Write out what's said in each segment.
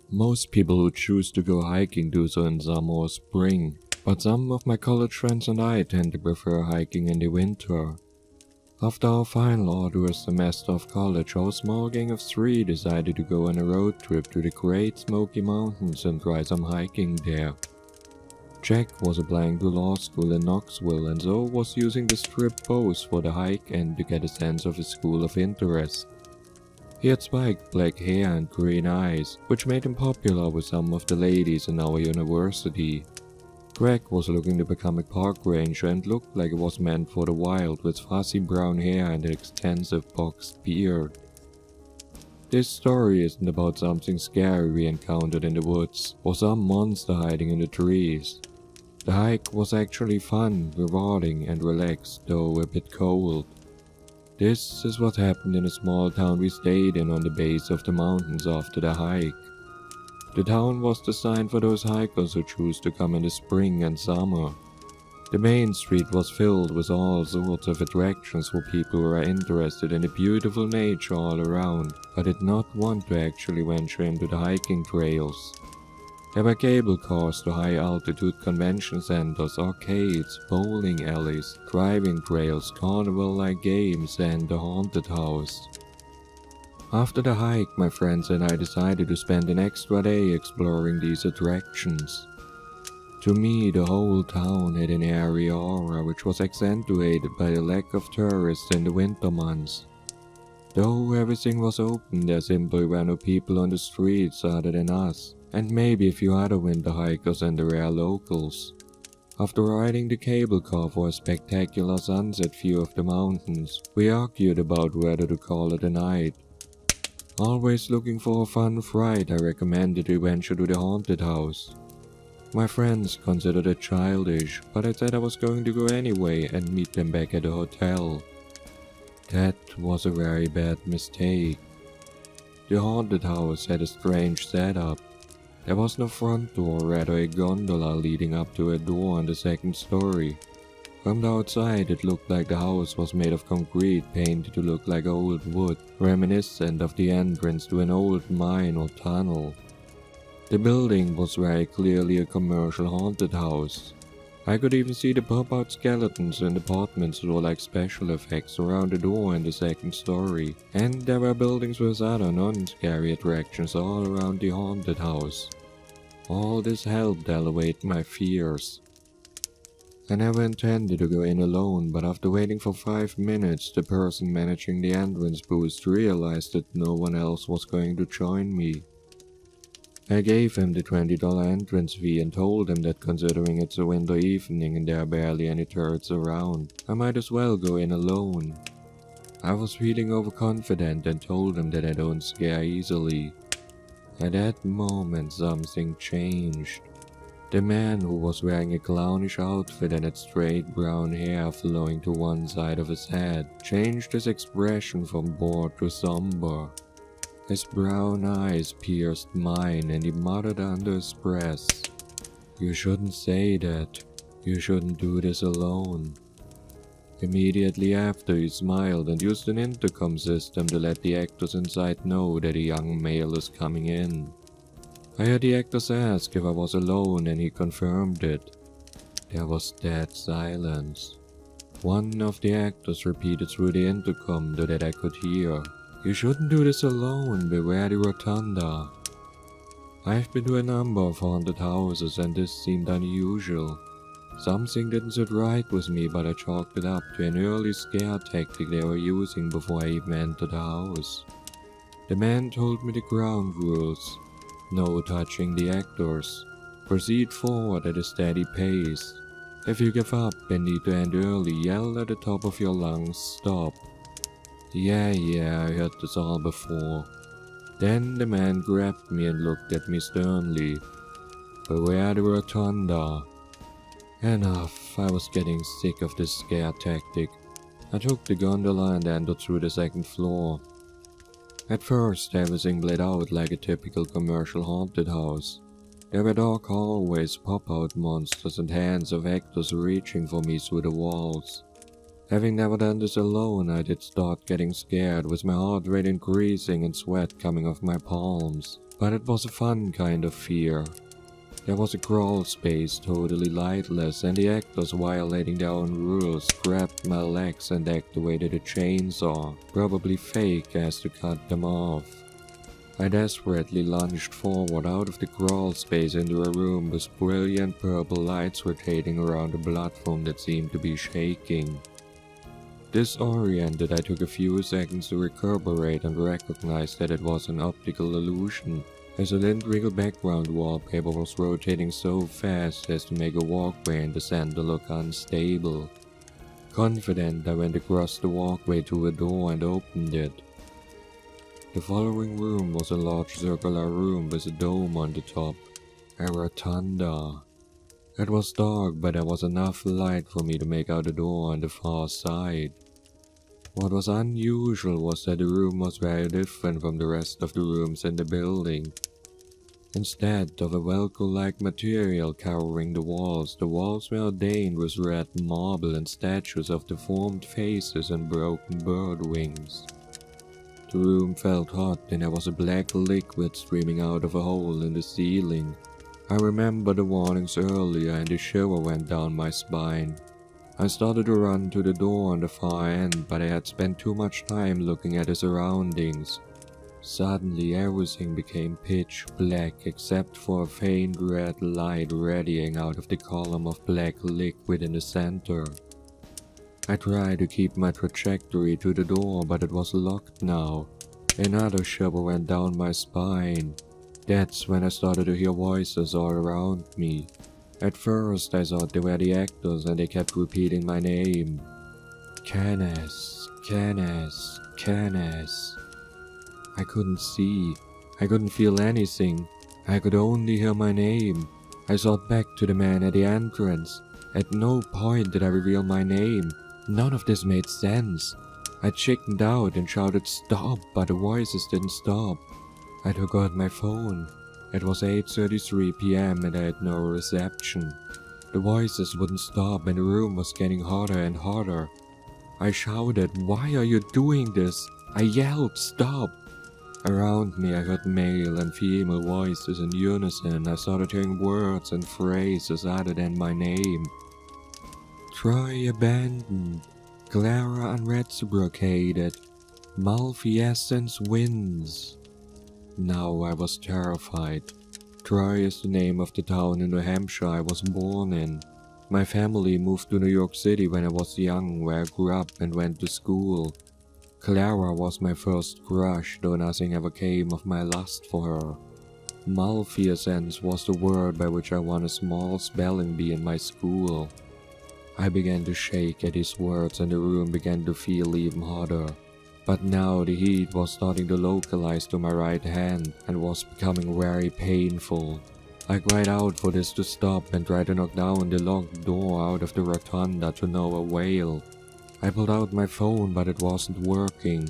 Most people who choose to go hiking do so in summer or spring, but some of my college friends and I tend to prefer hiking in the winter. After our final arduous semester of college, our small gang of 3 decided to go on a road trip to the Great Smoky Mountains and try some hiking there. Jack was applying to law school in Knoxville and so was using the strip both for the hike and to get a sense of his school of interest. He had spiked black hair and green eyes, which made him popular with some of the ladies in our university. Greg was looking to become a park ranger and looked like it was meant for the wild with fuzzy brown hair and an extensive boxed beard. This story isn't about something scary we encountered in the woods or some monster hiding in the trees. The hike was actually fun, rewarding and relaxed, though a bit cold. This is what happened in a small town we stayed in on the base of the mountains after the hike. The town was designed for those hikers who choose to come in the spring and summer. The main street was filled with all sorts of attractions for people who are interested in the beautiful nature all around, but did not want to actually venture into the hiking trails. There were cable cars to high-altitude convention centers, arcades, bowling alleys, driving trails, carnival-like games, and the haunted house. After the hike, my friends and I decided to spend an extra day exploring these attractions. To me, the whole town had an airy aura which was accentuated by the lack of tourists in the winter months. Though everything was open, there simply were no people on the streets other than us, and maybe a few other winter hikers and the rare locals. After riding the cable car for a spectacular sunset view of the mountains, we argued about whether to call it a night. Always looking for a fun fright, I recommended we venture to the haunted house. My friends considered it childish, but I said I was going to go anyway and meet them back at the hotel. That was a very bad mistake. The haunted house had a strange setup. There was no front door, rather a gondola leading up to a door on the second story. From the outside, it looked like the house was made of concrete painted to look like old wood, reminiscent of the entrance to an old mine or tunnel. The building was very clearly a commercial haunted house. I could even see the pop-out skeletons in apartments that were like special effects around the door in the second story, and there were buildings with other non-scary attractions all around the haunted house. All this helped elevate my fears. I never intended to go in alone, but after waiting for 5 minutes, the person managing the entrance booth realized that no one else was going to join me. I gave him the $20 entrance fee and told him that considering it's a winter evening and there are barely any tourists around, I might as well go in alone. I was feeling overconfident and told him that I don't scare easily. At that moment, something changed. The man, who was wearing a clownish outfit and had straight brown hair flowing to one side of his head, changed his expression from bored to somber. His brown eyes pierced mine and he muttered under his breath, "You shouldn't say that. You shouldn't do this alone." Immediately after, he smiled and used an intercom system to let the actors inside know that a young male is coming in. I heard the actors ask if I was alone and he confirmed it. There was dead silence. One of the actors repeated through the intercom so that I could hear, "You shouldn't do this alone, beware the Rotunda." I've been to a number of haunted houses and this seemed unusual. Something didn't sit right with me, but I chalked it up to an early scare tactic they were using before I even entered the house. The man told me the ground rules. No touching the actors. Proceed forward at a steady pace. If you give up and need to end early, yell at the top of your lungs, "Stop." Yeah, I heard this all before. Then the man grabbed me and looked at me sternly. "Beware the Rotunda." Enough, I was getting sick of this scare tactic. I took the gondola and entered through the second floor. At first, everything played out like a typical commercial haunted house. There were dark hallways, pop-out monsters, and hands of actors reaching for me through the walls. Having never done this alone, I did start getting scared, with my heart rate increasing and sweat coming off my palms. but it was a fun kind of fear. There was a crawl space totally lightless, and the actors violating their own rules grabbed my legs and activated a chainsaw, probably fake as to cut them off. I desperately lunged forward out of the crawl space into a room with brilliant purple lights rotating around a platform that seemed to be shaking. Disoriented, I took a few seconds to recuperate and recognize that it was an optical illusion, as a cylindrical background wallpaper was rotating so fast as to make a walkway in the center look unstable. Confident, I went across the walkway to a door and opened it. The following room was a large circular room with a dome on the top, a rotunda. It was dark, but there was enough light for me to make out a door on the far side. What was unusual was that the room was very different from the rest of the rooms in the building. Instead of a Velcro-like material covering the walls were adorned with red marble and statues of deformed faces and broken bird wings. The room felt hot, and there was a black liquid streaming out of a hole in the ceiling. I remember the warnings earlier, and a shiver went down my spine. I started to run to the door on the far end, but I had spent too much time looking at the surroundings. Suddenly everything became pitch black except for a faint red light radiating out of the column of black liquid in the center. I tried to keep my trajectory to the door, but it was locked now. Another shiver went down my spine. That's when I started to hear voices all around me. At first I thought they were the actors, and they kept repeating my name. Kenneth, Kenneth, Kenneth. I couldn't see. I couldn't feel anything. I could only hear my name. I thought back to the man at the entrance. At no point did I reveal my name. None of this made sense. I chickened out and shouted stop, but the voices didn't stop. I took out my phone. It was 8:33 p.m. and I had no reception. The voices wouldn't stop and the room was getting hotter and hotter. I shouted, "Why are you doing this?" I yelled, "Stop!" Around me I heard male and female voices in unison. I started hearing words and phrases other than my name. Troy abandoned, Clara unreciprocated, Malfeasance wins. Now I was terrified. Troy is the name of the town in New Hampshire I was born in. My family moved to New York City when I was young, where I grew up and went to school. Clara was my first crush, though nothing ever came of my lust for her. Malfeasance was the word by which I won a small spelling bee in my school. I began to shake at these words and the room began to feel even hotter. But now the heat was starting to localize to my right hand and was becoming very painful. I cried out for this to stop and tried to knock down the locked door out of the rotunda to no avail. I pulled out my phone, but it wasn't working.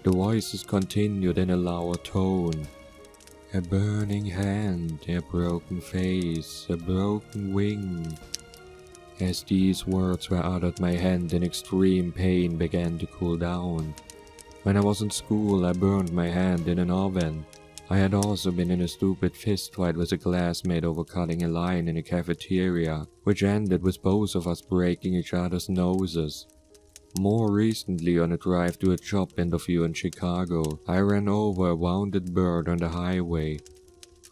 The voices continued in a lower tone. A burning hand, a broken face, a broken wing. As these words were uttered, my hand in extreme pain began to cool down. When I was in school, I burned my hand in an oven. I had also been in a stupid fistfight with a classmate over cutting a line in a cafeteria, which ended with both of us breaking each other's noses. More recently, on a drive to a job interview in Chicago, I ran over a wounded bird on the highway.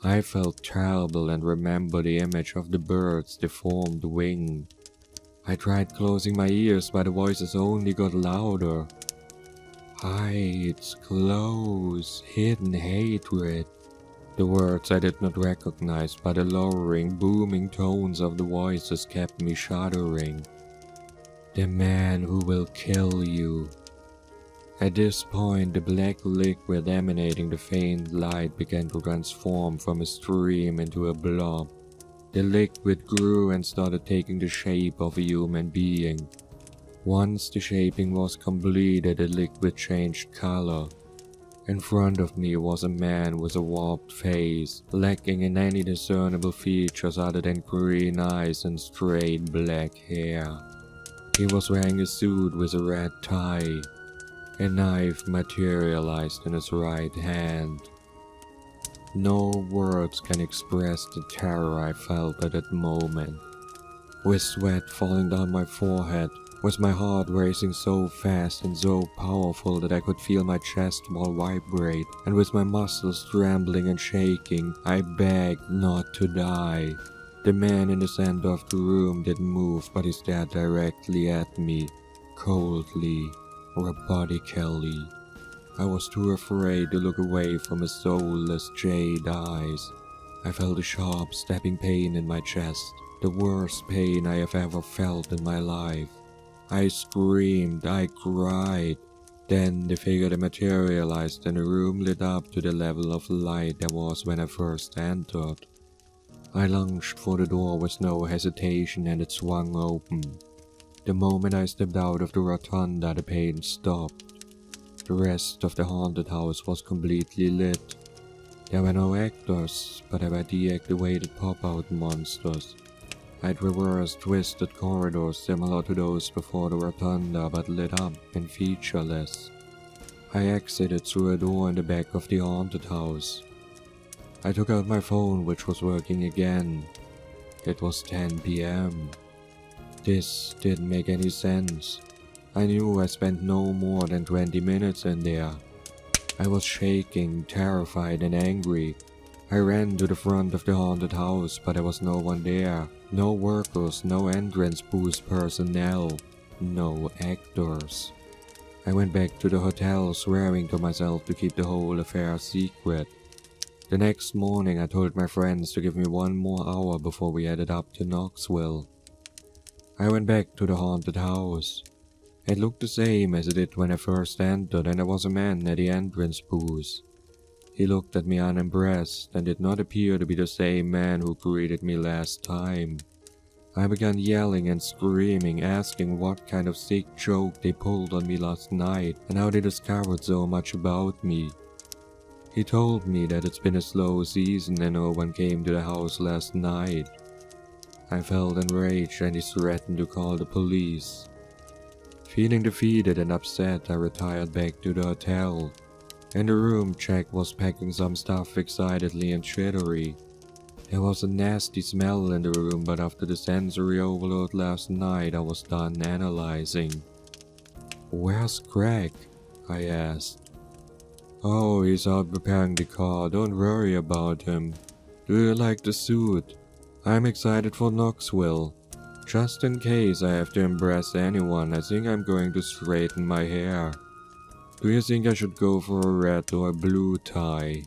I felt terrible and remember the image of the bird's deformed wing. I tried closing my ears, but the voices only got louder. Hides, close, hidden hatred. The words I did not recognize, but the lowering, booming tones of the voices kept me shuddering. The man who will kill you. At this point, the black liquid emanating the faint light began to transform from a stream into a blob. The liquid grew and started taking the shape of a human being. Once the shaping was completed, the liquid changed color. In front of me was a man with a warped face, lacking in any discernible features other than green eyes and straight black hair. He was wearing a suit with a red tie. A knife materialized in his right hand. No words can express the terror I felt at that moment. With sweat falling down my forehead, with my heart racing so fast and so powerful that I could feel my chest wall vibrate, and with my muscles trembling and shaking, I begged not to die. The man in the center of the room didn't move, but he stared directly at me, coldly, robotically. I was too afraid to look away from his soulless jade eyes. I felt a sharp, stabbing pain in my chest, the worst pain I have ever felt in my life. I screamed, I cried. Then the figure materialized and the room lit up to the level of light there was when I first entered. I lunged for the door with no hesitation and it swung open. The moment I stepped out of the rotunda, the pain stopped. The rest of the haunted house was completely lit. There were no actors, but there were deactivated pop-out monsters. I traversed twisted corridors similar to those before the rotunda but lit up and featureless. I exited through a door in the back of the haunted house. I took out my phone, which was working again. It was 10 p.m. This didn't make any sense. I knew I spent no more than 20 minutes in there. I was shaking, terrified and angry. I ran to the front of the haunted house, but there was no one there. No workers, no entrance booth personnel, no actors. I went back to the hotel, swearing to myself to keep the whole affair secret. The next morning I told my friends to give me 1 more hour before we headed up to Knoxville. I went back to the haunted house. It looked the same as it did when I first entered, and there was a man at the entrance booth. He looked at me unimpressed and did not appear to be the same man who greeted me last time. I began yelling and screaming, asking what kind of sick joke they pulled on me last night and how they discovered so much about me. He told me that it's been a slow season and no one came to the house last night. I felt enraged and he threatened to call the police. Feeling defeated and upset, I retired back to the hotel. In the room, Jack was packing some stuff excitedly and jittery. There was a nasty smell in the room, but after the sensory overload last night, I was done analyzing. "Where's Greg?" I asked. "Oh, he's out preparing the car, don't worry about him. Do you like the suit? I'm excited for Knoxville. Just in case I have to impress anyone, I think I'm going to straighten my hair. Do you think I should go for a red or a blue tie?"